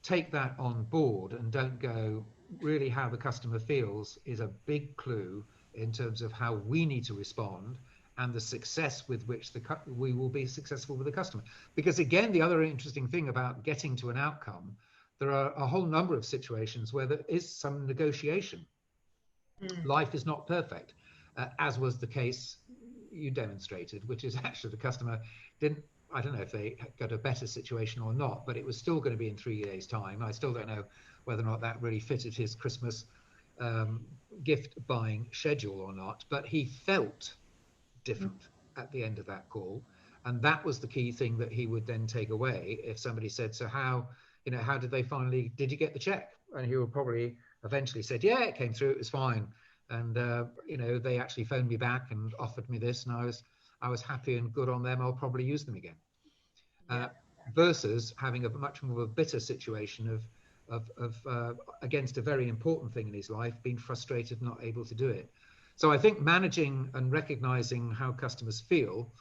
take that on board and don't go really how the customer feels is a big clue in terms of how we need to respond and the success with which we will be successful with the customer. Because again, the other interesting thing about getting to an outcome, there are a whole number of situations where there is some negotiation. Life is not perfect, as was the case you demonstrated, which is actually the customer didn't, I don't know if they got a better situation or not, but it was still going to be in 3 days' time. I still don't know whether or not that really fitted his Christmas gift buying schedule or not, but he felt different at the end of that call. And that was the key thing that he would then take away. If somebody said, so how, you know, how did you get the check? And he would probably eventually said, yeah, it came through, it was fine. And, you know, they actually phoned me back and offered me this, and I was happy and good on them. I'll probably use them again. Versus having a much more of a bitter situation of against a very important thing in his life, being frustrated, not able to do it. So I think managing and recognizing how customers feel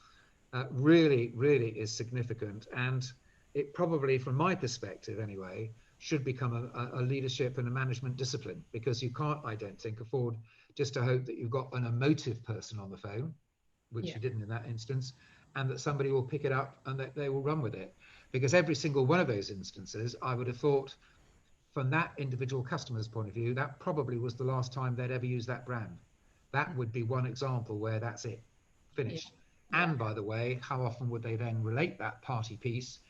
really, really is significant. And it probably, from my perspective anyway, should become a leadership and a management discipline, because you can't, I don't think, afford just to hope that you've got an emotive person on the phone, which you didn't in that instance, and that somebody will pick it up and that they will run with it. Because every single one of those instances, I would have thought, from that individual customer's point of view, that probably was the last time they'd ever used that brand. That would be one example where that's it, finished. And by the way, how often would they then relate that party piece,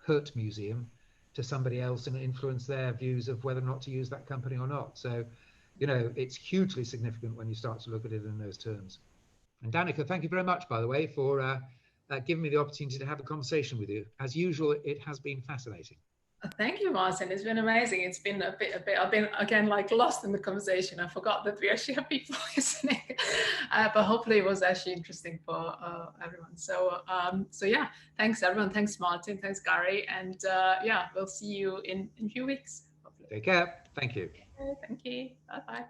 hurt museum, to somebody else and influence their views of whether or not to use that company or not? So, you know, it's hugely significant when you start to look at it in those terms. And Danica, thank you very much, by the way, for giving me the opportunity to have a conversation with you. As usual, it has been fascinating. Thank you, Martin. It's been amazing. It's been a bit. I've been again like lost in the conversation. I forgot that we actually have people listening, but hopefully it was actually interesting for everyone. So, so yeah, thanks everyone. Thanks Martin. Thanks Gary. And yeah, we'll see you in a few weeks. Hopefully. Take care. Thank you. Thank you. Bye bye.